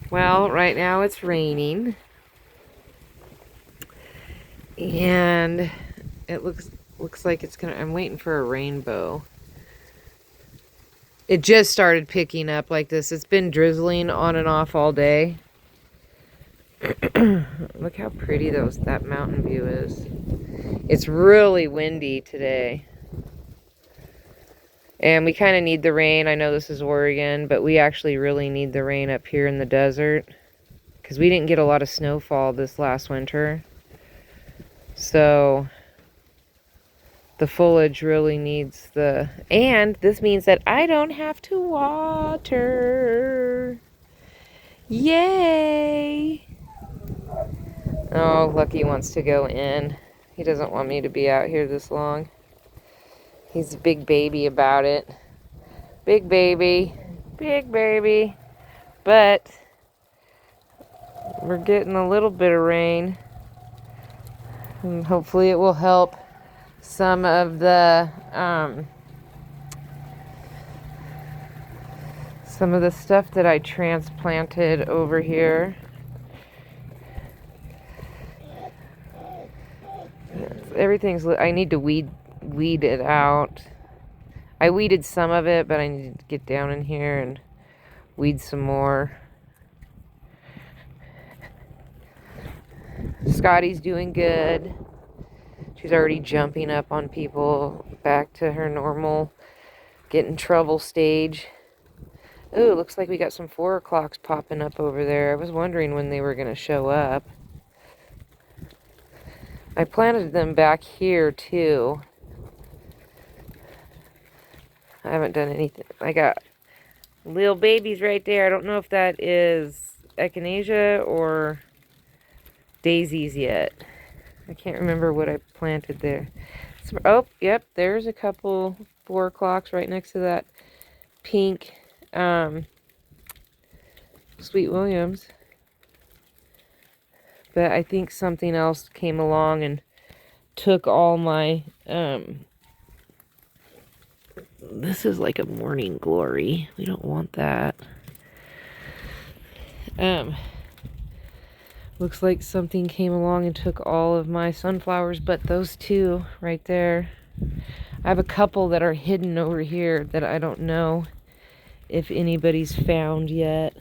Well, right now it's raining. And it looks like it's gonna, I'm waiting for a rainbow. It just started picking up like this. It's been drizzling on and off all day. Look how pretty that mountain view is. It's really windy today. And we kind of need the rain. I know this is Oregon, but we actually really need the rain up here in the desert. Because we didn't get a lot of snowfall this last winter. So the foliage really needs the... And this means that I don't have to water. Yay! Oh, Lucky wants to go in. He doesn't want me to be out here this long. He's a big baby about it. Big baby. Big baby. But we're getting a little bit of rain. And hopefully it will help some of the stuff that I transplanted over here. Everything's, I need to weed it out. I weeded some of it, but I need to get down in here and weed some more. Scotty's doing good. She's already jumping up on people, back to her normal get in trouble stage. Ooh, looks like we got some 4 o'clocks popping up over there. I was wondering when they were going to show up. I planted them back here too. I haven't done anything. I got little babies right there. I don't know if that is echinacea or daisies yet. I can't remember what I planted there. Oh, yep, there's a couple 4 o'clocks right next to that pink Sweet Williams. But I think something else came along and took all my, this is like a morning glory. We don't want that. Looks like something came along and took all of my sunflowers, but those two right there. I have a couple that are hidden over here that I don't know if anybody's found yet.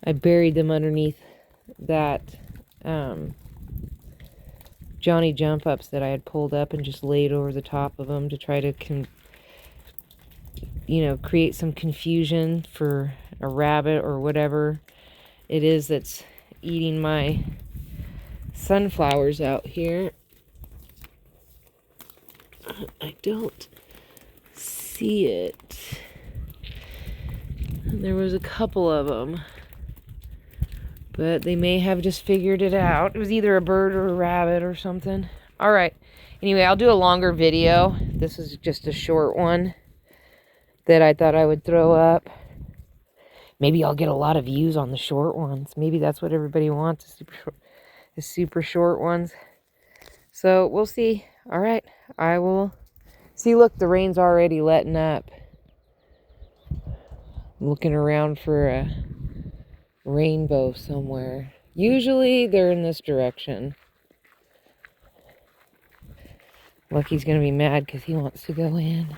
I buried them underneath that Johnny jump ups that I had pulled up and just laid over the top of them to try to create some confusion for a rabbit or whatever it is that's eating my sunflowers out here. I don't see it. There was a couple of them, but they may have just figured it out. It was either a bird or a rabbit or something. All right. Anyway, I'll do a longer video. This is just a short one that I thought I would throw up. Maybe I'll get a lot of views on the short ones. Maybe that's what everybody wants, the super short ones. So we'll see. All right. I will see. Look, the rain's already letting up. I'm looking around for a rainbow somewhere. Usually they're in this direction. Lucky's gonna be mad because he wants to go in.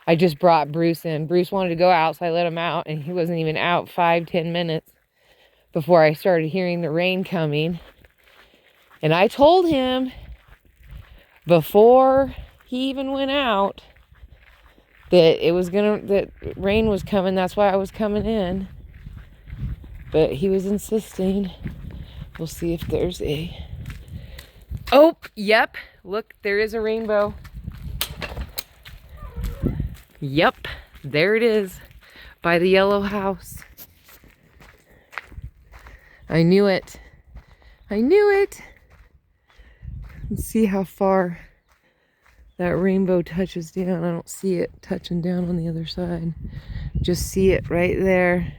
I just brought Bruce in. Bruce wanted to go out, so I let him out, and he wasn't even out 5-10 minutes before I started hearing the rain coming. And I told him before he even went out that that rain was coming. That's why I was coming in. But he was insisting. We'll see if there's a... Oh, yep. Look, there is a rainbow. Yep, there it is. By the yellow house. I knew it. I knew it. Let's see how far that rainbow touches down. I don't see it touching down on the other side. Just see it right there.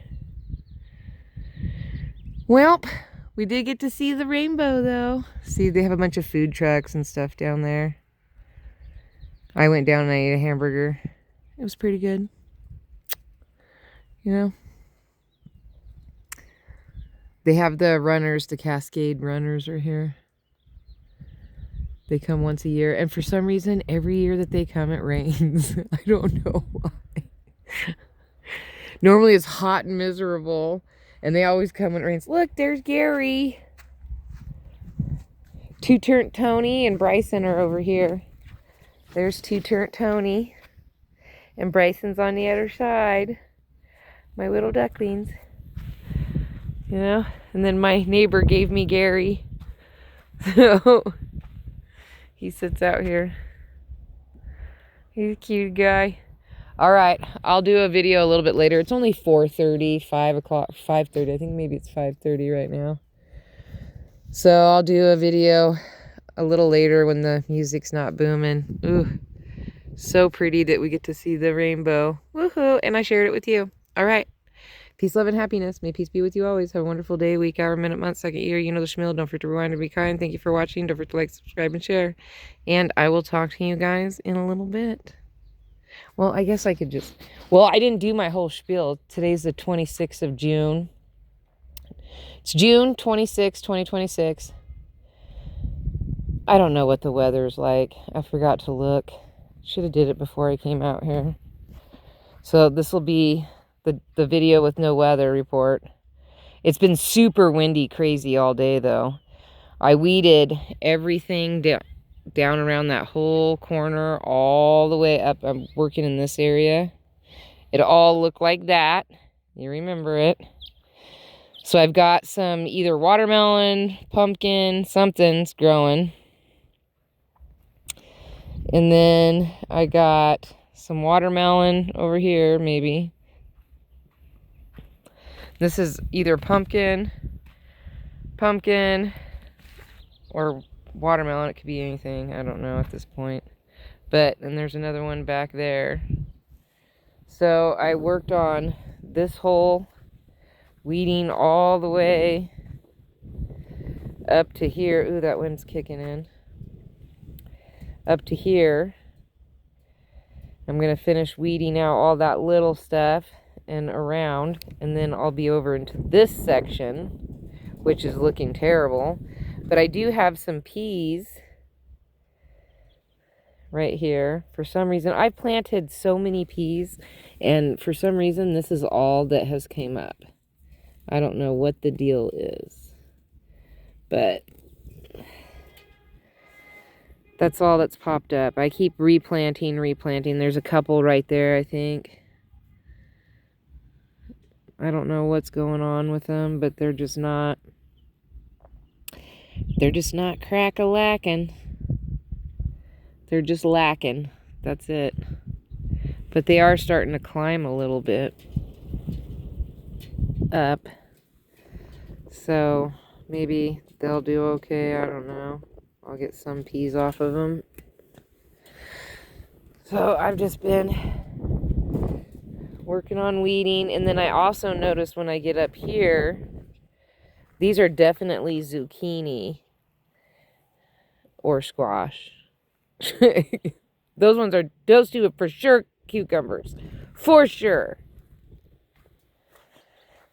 Welp, we did get to see the rainbow though. See, they have a bunch of food trucks and stuff down there. I went down and I ate a hamburger. It was pretty good. You know? They have the runners, the Cascade runners are here. They come once a year. And for some reason, every year that they come, it rains. I don't know why. Normally it's hot and miserable. And they always come when it rains. Look, there's Gary. Two-Turnt Tony and Bryson are over here. There's Two-Turnt Tony. And Bryson's on the other side. My little ducklings. You know? And then my neighbor gave me Gary. So he sits out here. He's a cute guy. Alright, I'll do a video a little bit later. It's only 4:30, 5 o'clock, 5:30. I think maybe it's 5:30 right now. So I'll do a video a little later when the music's not booming. Ooh, so pretty that we get to see the rainbow. Woohoo! And I shared it with you. Alright. Peace, love, and happiness. May peace be with you always. Have a wonderful day, week, hour, minute, month, second, year. You know the schmill. Don't forget to rewind and be kind. Thank you for watching. Don't forget to like, subscribe, and share. And I will talk to you guys in a little bit. Well, I guess I could just... Well, I didn't do my whole spiel. Today's the 26th of June. It's June 26, 2026. I don't know what the weather's like. I forgot to look. Should have did it before I came out here. So this will be the video with no weather report. It's been super windy, crazy all day, though. I weeded everything down around that whole corner all the way up. I'm working in this area. It all looked like that. You remember it. So I've got some either watermelon, pumpkin, something's growing. And then I got some watermelon over here, maybe. This is either pumpkin, or watermelon. It could be anything. I don't know at this point. But, and there's another one back there. So I worked on this hole, weeding all the way up to here. Ooh, that wind's kicking in. Up to here. I'm going to finish weeding out all that little stuff and around, and then I'll be over into this section, which is looking terrible. But I do have some peas right here. For some reason, I've planted so many peas, and for some reason, this is all that has came up. I don't know what the deal is, but that's all that's popped up. I keep replanting. There's a couple right there, I think. I don't know what's going on with them, but they're just not crack-a-lacking. They're just lacking. That's it. But they are starting to climb a little bit up. So maybe they'll do okay. I don't know. I'll get some peas off of them. So I've just been working on weeding. And then I also noticed when I get up here, these are definitely zucchini or squash. Those two are for sure cucumbers. For sure.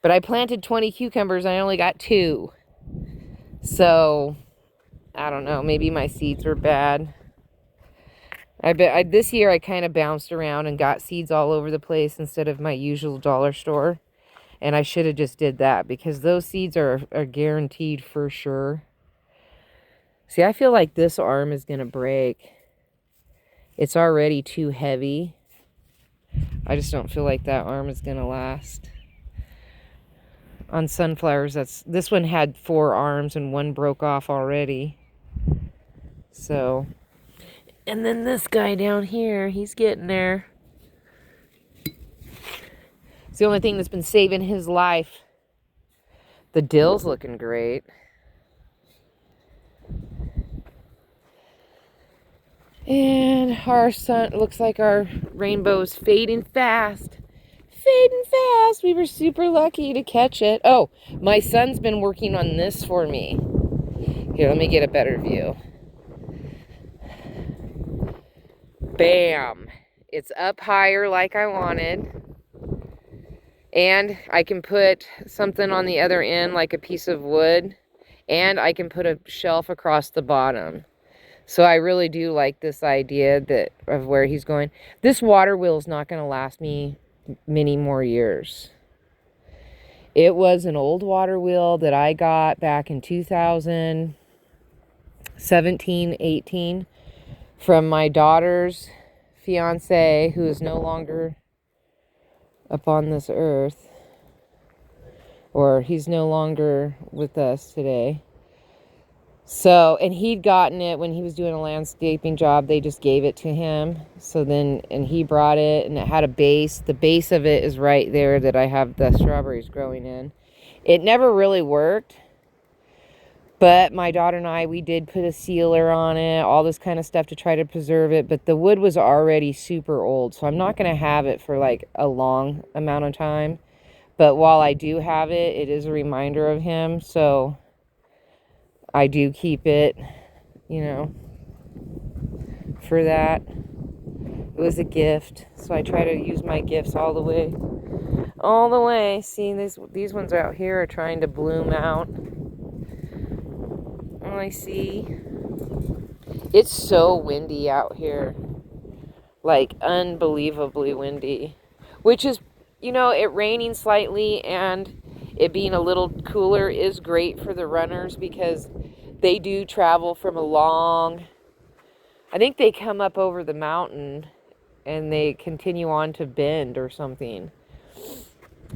But I planted 20 cucumbers. I only got 2. So, I don't know. Maybe my seeds were bad. This year I kind of bounced around and got seeds all over the place instead of my usual dollar store. And I should have just did that, because those seeds are guaranteed for sure. See, I feel like this arm is going to break. It's already too heavy. I just don't feel like that arm is going to last. On sunflowers, this one had 4 arms and 1 broke off already. So, and then this guy down here, he's getting there. It's the only thing that's been saving his life. The dill's looking great. And our sun, looks like our rainbow's fading fast. Fading fast. We were super lucky to catch it. Oh, my son's been working on this for me. Here, let me get a better view. Bam. It's up higher like I wanted. And I can put something on the other end, like a piece of wood, and I can put a shelf across the bottom. So I really do like this idea of where he's going. This water wheel is not going to last me many more years. It was an old water wheel that I got back in 2017, 18 from my daughter's fiance, who is no longer upon this earth, or he's no longer with us today. So, and he'd gotten it when he was doing a landscaping job. They just gave it to him. So then, and he brought it, and it had a base. The base of it is right there that I have the strawberries growing in. It never really worked, but my daughter and I, we did put a sealer on it, all this kind of stuff to try to preserve it. But the wood was already super old, so I'm not going to have it for like a long amount of time. But while I do have it, it is a reminder of him. So I do keep it, you know, for that. It was a gift, so I try to use my gifts all the way. All the way. See, these ones out here are trying to bloom out. Oh, I see. It's so windy out here. Like, unbelievably windy. Which is, you know, it raining slightly and it being a little cooler is great for the runners because they do travel from a long, I think they come up over the mountain and they continue on to Bend or something.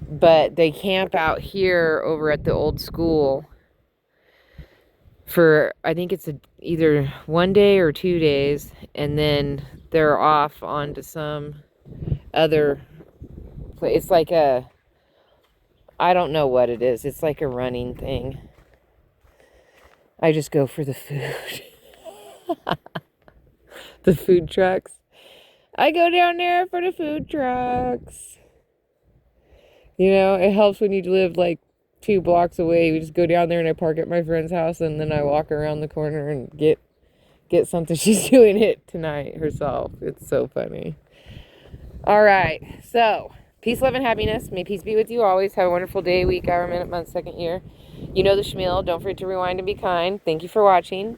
But they camp out here over at the old school for, I think it's either 1 day or 2 days, and then they're off onto some other place. It's like I don't know what it is. It's like a running thing. I just go for the food. The food trucks. I go down there for the food trucks. You know, it helps when you live like 2 blocks away. We just go down there and I park at my friend's house and then I walk around the corner and get something. She's doing it tonight herself. It's so funny. All right. So, peace, love, and happiness. May peace be with you always. Have a wonderful day, week, hour, minute, month, second, year. You know the schmeal. Don't forget to rewind and be kind. Thank you for watching.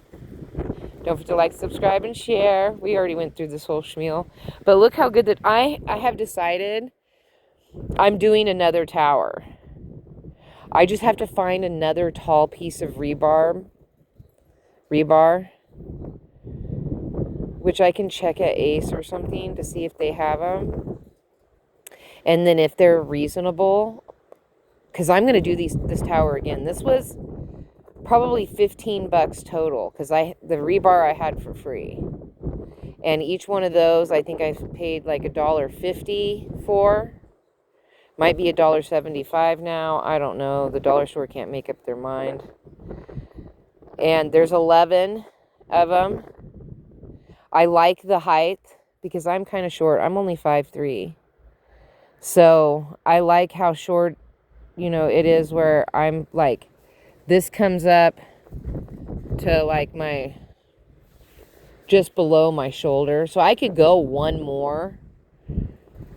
Don't forget to like, subscribe, and share. We already went through this whole schmeal. But look how good that I have decided I'm doing another tower. I just have to find another tall piece of rebar, which I can check at Ace or something to see if they have them. And then if they're reasonable, because I'm going to do this tower again. This was probably $15 total because the rebar I had for free. And each one of those, I think I've paid like $1.50 for. Might be $1.75 now. I don't know. The dollar store can't make up their mind. And there's 11 of them. I like the height because I'm kind of short. I'm only 5'3". So I like how short, you know, it is where I'm like, this comes up to like just below my shoulder. So I could go one more,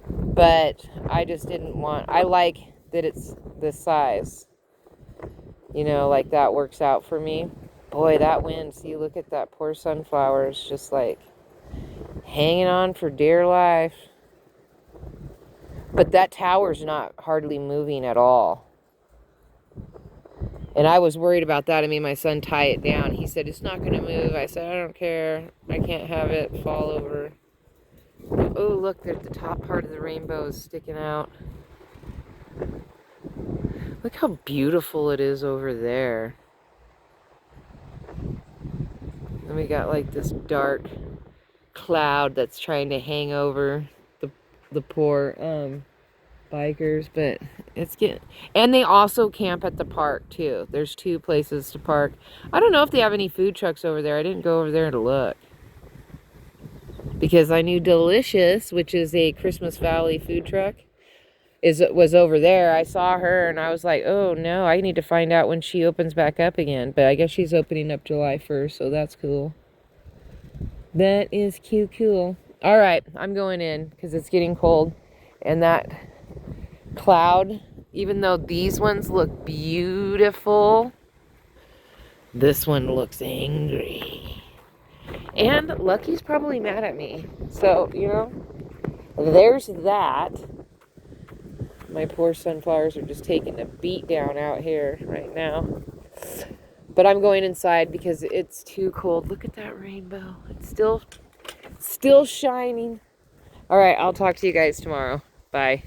but I just didn't want, I like that it's this size, you know, like that works out for me. Boy, that wind, see, look at that poor sunflower. It's just like hanging on for dear life. But that tower's not hardly moving at all. And I was worried about that. I made my son tie it down. He said, it's not going to move. I said, I don't care. I can't have it fall over. Oh, look, there's the top part of the rainbow is sticking out. Look how beautiful it is over there. And we got like this dark cloud that's trying to hang over the poor bikers, but it's getting, and they also camp at the park too. There's 2 places to park. I don't know if they have any food trucks over there. I didn't go over there to look because I knew Delicious, which is a Christmas Valley food truck, was over there. I saw her and I was like, oh no, I need to find out when she opens back up again. But I guess she's opening up July 1st, so that's cool. That is cute, cool. All right, I'm going in because it's getting cold, and that cloud. Even though these ones look beautiful, this one looks angry. And Lucky's probably mad at me. So, you know, there's that. My poor sunflowers are just taking a beat down out here right now. But I'm going inside because it's too cold. Look at that rainbow. It's still shining. All right, I'll talk to you guys tomorrow. Bye.